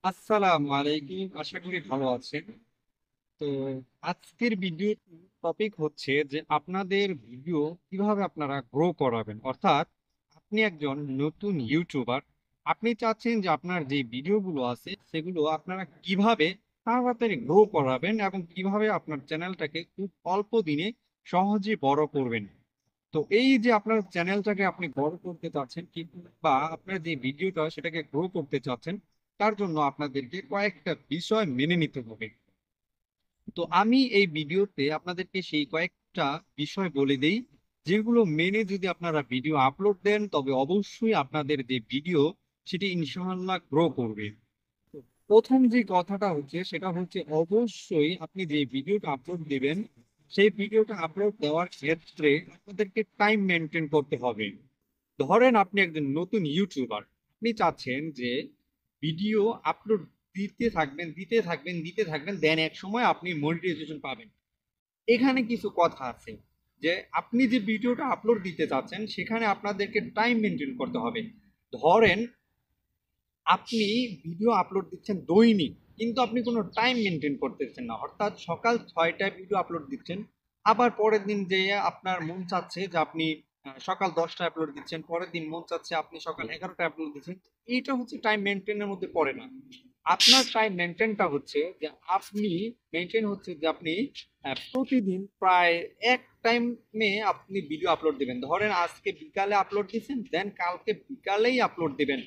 আসসালামু আলাইকুম, আশা করি ভালো আছেন। তো আজকের ভিডিও টপিক হচ্ছে যে আপনাদের ভিডিও কিভাবে আপনারা গ্রো করাবেন, অর্থাৎ আপনি একজন নতুন ইউটিউবার। আপনি চাচ্ছেন যে আপনার যে ভিডিওগুলো আছে সেগুলো আপনারা কিভাবে তাড়াতাড়ি গ্রো করাবেন এবং কিভাবে আপনার চ্যানেলটাকে খুব অল্প দিনে সহজে বড় করবেন। তো এই যে আপনার চ্যানেলটাকে আপনি বড় করতে চাচ্ছেন কিন্তু বা আপনার যে ভিডিওটা সেটাকে গ্রো করতে চাচ্ছেন, তার জন্য আপনাদেরকে কয়েকটা বিষয় মেনে নিতে হবে। তো আমি এই ভিডিওতে আপনাদেরকে সেই কয়েকটা বিষয় বলে দেই, যেগুলো মেনে যদি আপনারা ভিডিও আপলোড দেন তবে অবশ্যই আপনাদের যে ভিডিও সেটি ইনশাআল্লাহ গ্রো করবে। তো প্রথম যে কথাটা হচ্ছে সেটা হচ্ছে অবশ্যই আপনি যে ভিডিওটা আপলোড দিবেন সেই ভিডিওটা আপলোড দেওয়ার ক্ষেত্রে আপনাদেরকে টাইম মেনটেন করতে হবে। ধরেন আপনি একজন নতুন ইউটিউবার, আপনি চাচ্ছেন যে ভিডিও আপলোড দিতে থাকবেন দেন এক সময় আপনি মনিটাইজেশন পাবেন। এখানে কিছু কথা আছে যে আপনি যে ভিডিওটা আপলোড দিতে চাচ্ছেন সেখানে আপনাদেরকে টাইম মেনটেন করতে হবে। ধরেন আপনি ভিডিও আপলোড দিচ্ছেন দৈনিক, কিন্তু আপনি কোনো টাইম মেনটেন করতেছেন না, অর্থাৎ সকাল 6টায় ভিডিও আপলোড দিচ্ছেন, আবার পরের দিন যে আপনার মন চাচ্ছে যে আপনি সকাল 10টায় আপলোড দিচ্ছেন, পরের দিন মন চাচ্ছে আপনি সকাল 11টায় আপলোড দিচ্ছেন। এইটা হচ্ছে টাইম মেনটেনের মধ্যে পড়ে না। আপনার টাইম মেনটেনটা হচ্ছে যে আপনি প্রতিদিন প্রায় এক টাইমে আপনি ভিডিও আপলোড দিবেন। ধরেন আজকে বিকালে আপলোড দিচ্ছেন, দেন কালকে বিকালেই আপলোড দিবেন,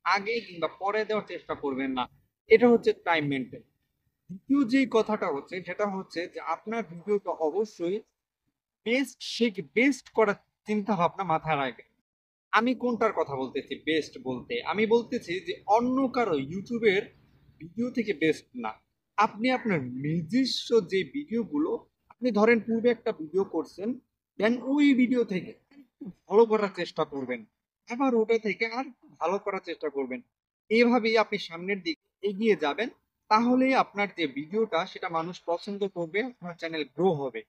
আগে কিংবা পরে দেওয়ার চেষ্টা করবেন না। এটা হচ্ছে টাইম মেনটেন। দ্বিতীয় যে কথাটা হচ্ছে সেটা হচ্ছে যে আপনার ভিডিওটা অবশ্যই বেস্ট করার চিন্তা ভাবনা মাথায় রাখবেন। আমি কোনটার কথা বলতেছি বেস্ট বলতে? আমি বলতেছি যে অন্য কারো ইউটিউবের ভিডিও থেকে বেস্ট না। আপনি আপনার নিজস্ব যে ভিডিওগুলো, আপনি ধরেন পূর্বে একটা ভিডিও করছেন, দেন ওই ভিডিও থেকে আরেকটু ভালো করার চেষ্টা করবেন, আবার ওটা থেকে আর একটু ভালো করার চেষ্টা করবেন। এভাবেই আপনি সামনের দিকে এগিয়ে যাবেন। তাহলেই আপনার যে ভিডিওটা সেটা মানুষ পছন্দ করবে, আপনার চ্যানেল গ্রো হবে।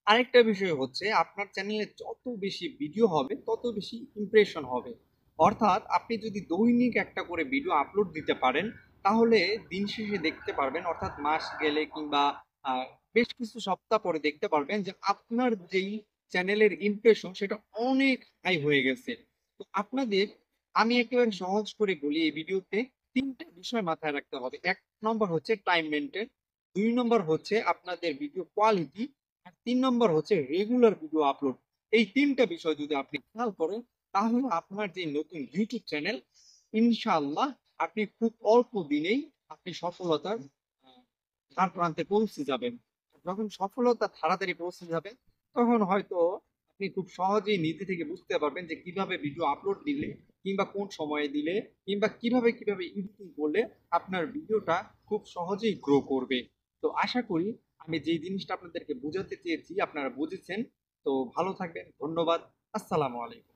আরেকটা বিষয় হচ্ছে আপনার চ্যানেলে যত বেশি ভিডিও হবে তত বেশি ইমপ্রেশন হবে। অর্থাৎ আপনি যদি দৈনিক একটা করে ভিডিও আপলোড দিতে পারেন, তাহলে দিন শেষে দেখতে পারবেন, অর্থাৎ মাস গেলে কিংবা আহ, বেশ কিছু সপ্তাহ পরে দেখতে পারবেন যে আপনার যেই চ্যানেলের ইমপ্রেশন সেটা অনেক হাই হয়ে গেছে। তো আপনাদের আমি একেবারে সহজ করে বলি এই ভিডিওতে, তিনটা বিষয় মাথায় রাখতে হবে। এক নম্বর হচ্ছে টাইম মেনটেন, দুই নম্বর হচ্ছে আপনাদের ভিডিও কোয়ালিটি, আর তিন নম্বর হচ্ছে রেগুলার ভিডিও আপলোড। এই তিনটা বিষয় যদি আপনি খেয়াল করেন, তাহলে আপনার যে নতুন ইউটিউব চ্যানেল, ইনশাআল্লাহ আপনি খুব অল্প দিনেই আপনি সফলতার দ্বার প্রান্তে পৌঁছে যাবেন। যখন সফলতা তাড়াতাড়ি পৌঁছে যাবে, তখন হয়তো আপনি খুব সহজেই নিজে থেকে বুঝতে পারবেন যে কিভাবে ভিডিও আপলোড দিলে কিংবা কোন সময়ে দিলে কিংবা কিভাবে এডিটিং করলে আপনার ভিডিওটা খুব সহজেই গ্রো করবে। তো আশা করি আমি যে জিনিসটা আপনাদেরকে বোঝাতে চেয়েছি আপনারা বুঝেছেন। তো ভালো থাকবেন, ধন্যবাদ। আসসালামু আলাইকুম।